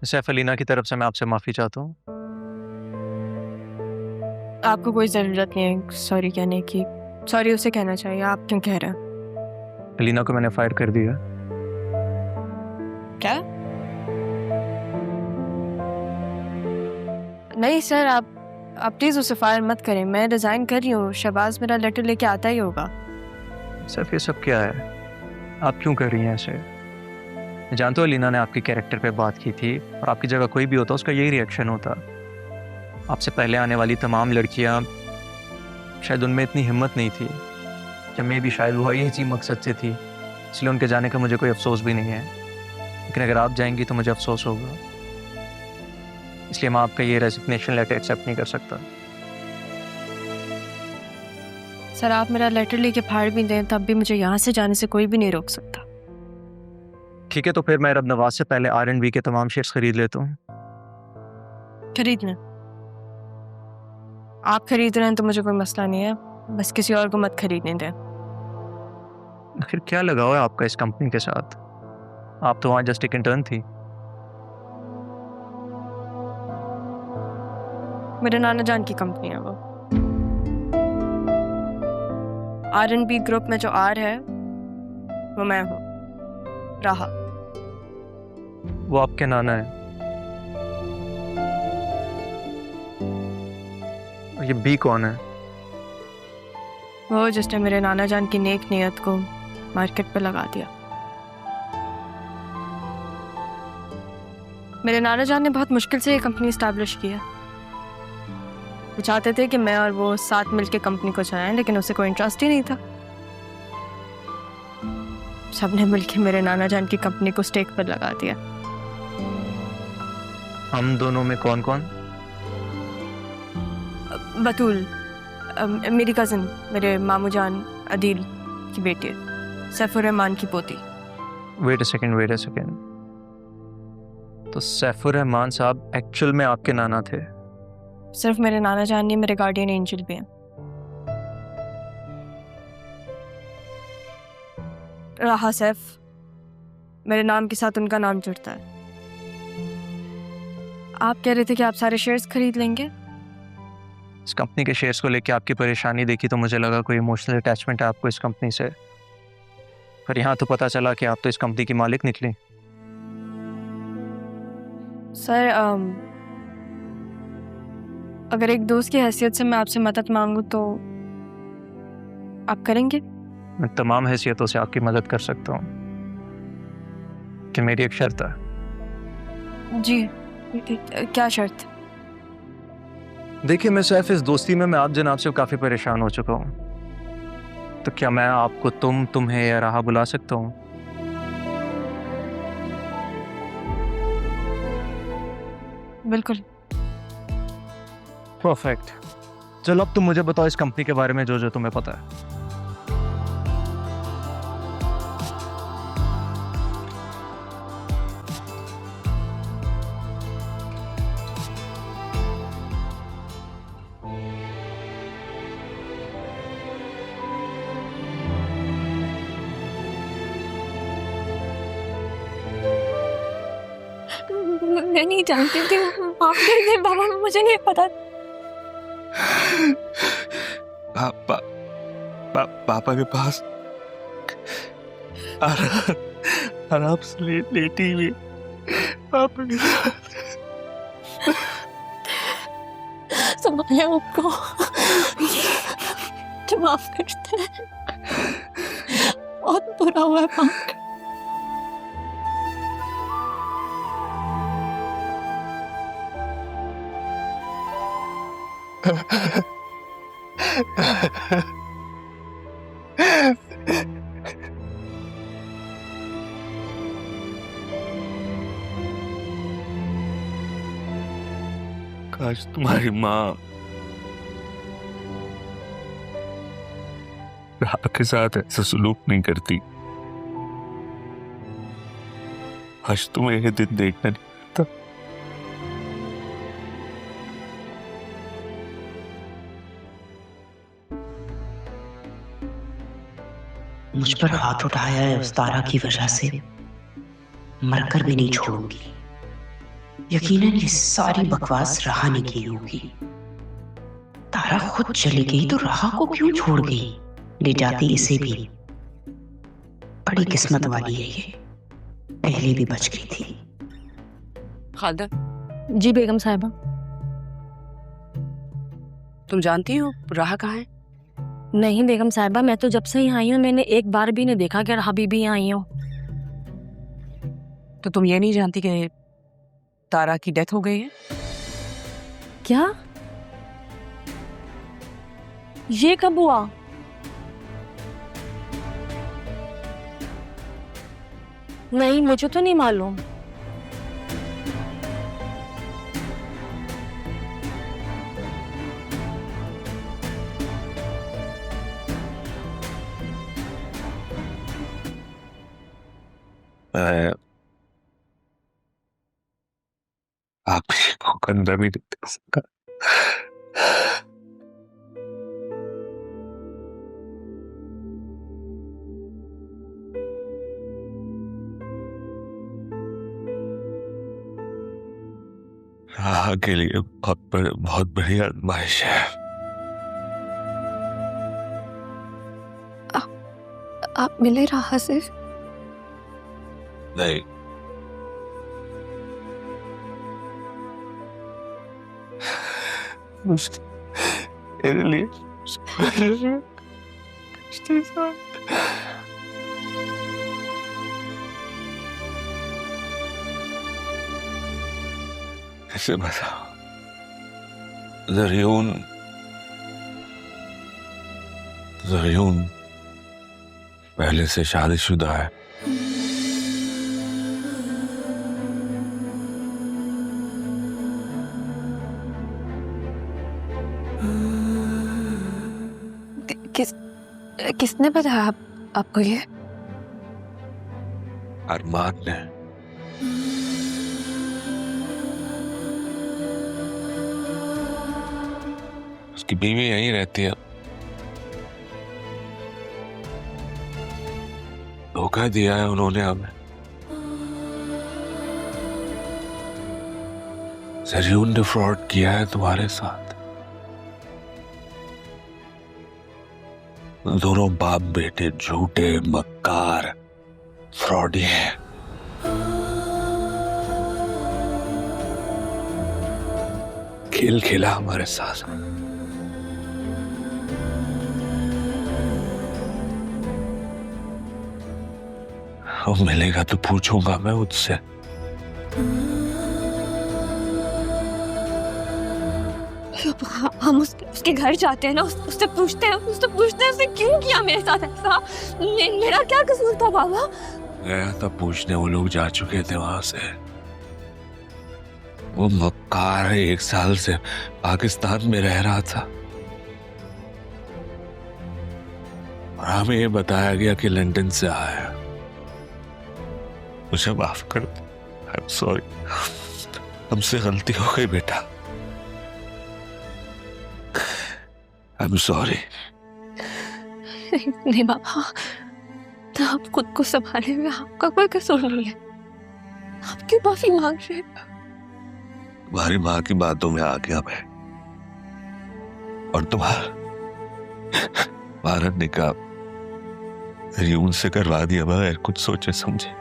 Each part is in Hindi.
सैफ अलीना की तरफ से मैं आपसे माफ़ी चाहता हूँ। आपको कोई ज़रूरत नहीं है सॉरी कहने की। सॉरी उसे कहना चाहिए, आप क्यों कह रहे हैं? अलीना को मैंने फायर कर दिया। क्या? नहीं सर, आप प्लीज़ उसे फायर मत करें। मैं रिज़ाइन कर रही हूँ, शहबाज मेरा लेटर लेके आता ही होगा। सैफ ये सब क्या है? आप क्यों कर रही हैं ऐसे? मैं जानता हूँ अलीना ने आपके कैरेक्टर पे बात की थी और आपकी जगह कोई भी होता उसका यही रिएक्शन होता। आपसे पहले आने वाली तमाम लड़कियाँ शायद उनमें इतनी हिम्मत नहीं थी, या मैं भी शायद वो यही चीज़ मकसद से थी, इसलिए उनके जाने का मुझे कोई अफसोस भी नहीं है। लेकिन अगर आप जाएंगी तो मुझे अफसोस होगा, इसलिए मैं आपका ये रेजिग्नेशन लेटर एक्सेप्ट नहीं कर सकता। सर आप मेरा लेटर लेके फाड़ भी दें तब भी मुझे यहाँ से जाने से कोई भी नहीं रोक सकता। ठीक है, तो फिर मैं रब नवाज से पहले R&B के तमाम शेयर्स खरीद लेता हूँ। खरीद लें, आप खरीद रहे हैं तो मुझे कोई मसला नहीं है, बस किसी और को मत खरीदने दें। आखिर क्या लगाव है आपका इस कंपनी के साथ? आप तो वहाँ जस्ट एक इंटर्न थी। मेरे नाना जान की कंपनी है वो। R&B ग्रुप में जो R है वो मैं हूँ, राहा। वो आपके नाना है और ये बी कौन है? वो जिसने मेरे नाना जान की नेक नियत को मार्केट पे लगा दिया। मेरे नाना जान ने बहुत मुश्किल से ये कंपनी इस्टेब्लिश की है। वो चाहते थे कि मैं और वो साथ मिलकर कंपनी को चलाएं, लेकिन उसे कोई इंटरेस्ट ही नहीं था। सबने मिलकर मेरे नाना जान की कंपनी को स्टेक पर लगा दिया। हम दोनों में कौन कौन? बतूल मेरी कज़न, मेरे मामू जान अदील की बेटी, सैफुर रहमान की पोती। Wait a second. तो सैफुर रहमान साहब एक्चुअल में आपके नाना थे? सिर्फ मेरे नाना जान नहीं, मेरे गार्डियन एंजल भी हैं। राहा सैफ, मेरे नाम के साथ उनका नाम जुड़ता है। आप कह रहे थे कि आप सारे शेयर्स खरीद लेंगे। इस कंपनी के शेयर्स को लेके आपकी परेशानी देखी तो मुझे लगा कोई इमोशनल अटैचमेंट है आपको इस कंपनी से, पर यहाँ तो पता चला कि आप तो इस कंपनी की मालिक निकली। सर अगर एक दोस्त की हैसियत से मैं आपसे मदद मांगू तो आप करेंगे? मैं तमाम हैसियतों से आपकी मदद कर सकता हूँ, कि मेरी एक शर्त है। जी, क्या शर्त? देखिए मैं सैफ, इस दोस्ती में मैं आप जनाब से काफ़ी परेशान हो चुका हूँ, तो क्या मैं आपको तुम्हें या राहा बुला सकता हूँ? बिल्कुल। परफेक्ट। चलो अब तुम मुझे बताओ इस कंपनी के बारे में जो जो तुम्हें पता है। मैं नहीं जानती थी, माफ कर दे बाबा, मुझे नहीं पता। पापा के पास आराम से लेटी हुई पापा के साथ संभाले आपको, तो माफ करते हैं। बहुत बुरा हुआ है पापा। काश तुम्हारी माँ राह के साथ ऐसा सलूक नहीं करती। आज तुम्हें यह दिन देखना नहीं पड़ता। मुझ पर हाथ उठाया है उस तारा की वजह से, मरकर भी नहीं छोड़ूंगी। यकीनन ये सारी बकवास राहा ने की होगी। तारा खुद चली गई तो राहा को क्यों छोड़ गई? ले जाती इसे भी। बड़ी किस्मत वाली है ये, पहले भी बच गई थी। खालदा, जी बेगम साहिबा। तुम जानती हो राहा कहाँ है? नहीं बेगम साहिबा, मैं तो जब से यहाँ आई हूँ मैंने एक बार भी नहीं देखा कि राहा बीबी यहाँ आई हो। तो तुम ये नहीं जानती कि तारा की डेथ हो गई है? क्या? ये कब हुआ? नहीं, मुझे तो नहीं मालूम। मैं आपको कंधा भी नहीं दे सका। राह के लिए बहुत बड़ी आजमाइश है। आप मिले राहा से? नहीं, मेरे लिए ऐसे बताओ, ज़रियून पहले से शादीशुदा है। किसने बताया आपको ये? अरमान ने। उसकी बीवी यहीं रहती है। धोखा दिया है उन्होंने हमें। ज़रियून ने फ्रॉड किया है तुम्हारे साथ। दोनों बाप बेटे झूठे मक्कार फ्रॉडी हैं। खेल खेला हमारे साथ। अब मिलेगा तो पूछूंगा मैं उससे। हम उसके घर जाते हैं ना, उससे पूछते हैं उसने क्यों किया मेरे साथ ऐसा? मेरा क्या कसूर था बाबा? गया था पूछने, वो लोग जा चुके थे वहां से। वो मक्कार 1 साल से पाकिस्तान में रह रहा था और हमें ये बताया गया कि लंदन से आया है। मुझे माफ कर दो, आई एम सॉरी। हमसे गलती हो गई बेटा, आई एम सॉरी। नहीं बाबा, तो आप खुद को संभाले में आपका कोई कसूर नहीं है। आप क्यों माफी मांग रहे हैं? तुम्हारी माँ की बातों में आ गया मैं, और तुम्हारा निकाह ज़रियून से करवा दिया बगैर कुछ सोचे समझे।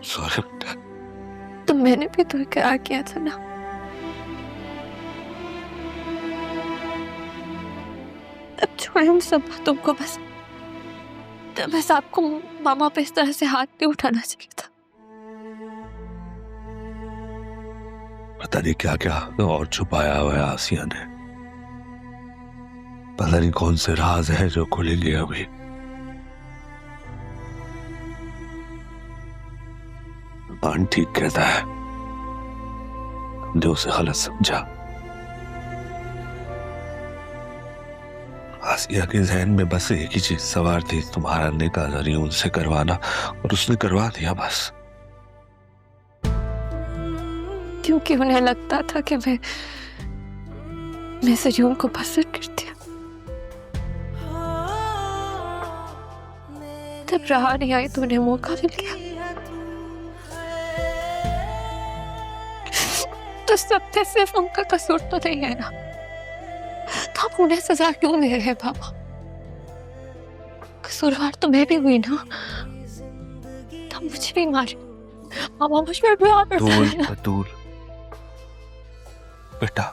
सॉरी बेटा। तो मैंने भी तो इकरार किया था ना। अब छोड़े उन सब बातों को। बस आपको मामा पे इस तरह से हाथ नहीं उठाना चाहिए था। पता नहीं क्या क्या और छुपाया हुआ है आसिया ने। पता नहीं कौन से राज है जो खुलेंगे अभी। मान ठीक कहता है, हमने उसे गलत समझा। आसिया के जहन में बस एक ही चीज सवार थी, तुम्हारा निकाह ज़रियून से करवाना, और उसने करवा दिया बस। क्योंकि उन्हें लगता था कि मैं ज़रियून को पसंद करती हूँ। तब राह नहीं आई तो उन्हें मौका मिल गया। तो सबसे सिर्फ उनका कसूर तो नहीं है ना, तो आप उन्हें सजा क्यों दे रहे हैं पापा? कसूरवार तो मैं भी हुई ना, तब मुझे भी मारे पापा, मुझ पर भी आप बतूल, बतूल बेटा,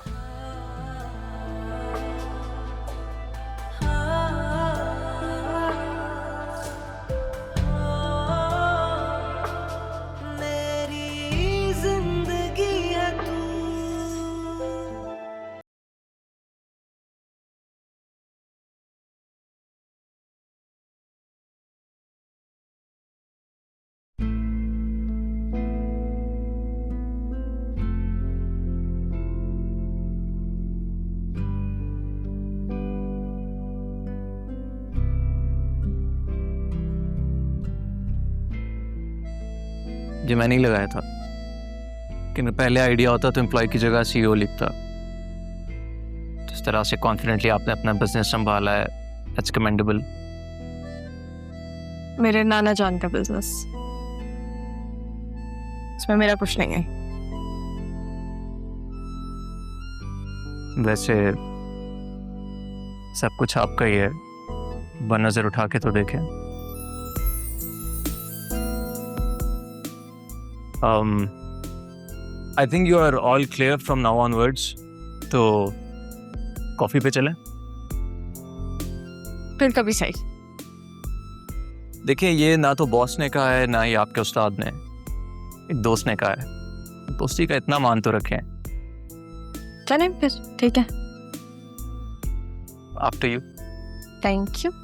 ये मैं नहीं लगाया था कि मैं पहले आइडिया होता तो एम्प्लॉय की जगह सीईओ लिखता। जिस तरह से कॉन्फिडेंटली आपने अपना बिजनेस संभाला है, दैट्स कमेंडेबल। मेरे नाना जान का बिजनेस, इसमें मेरा कुछ नहीं है। वैसे सब कुछ आपका ही है, नजर उठा के तो देखें। I think you are all clear from now onwards, तो कॉफी पे चलें। फिर कभी सही। देखिए, ये ना तो बॉस ने कहा है ना ही आपके उस्ताद ने, एक दोस्त ने कहा है। दोस्ती का इतना मान तो रखें। चलें फिर, ठीक है। After you. Thank you.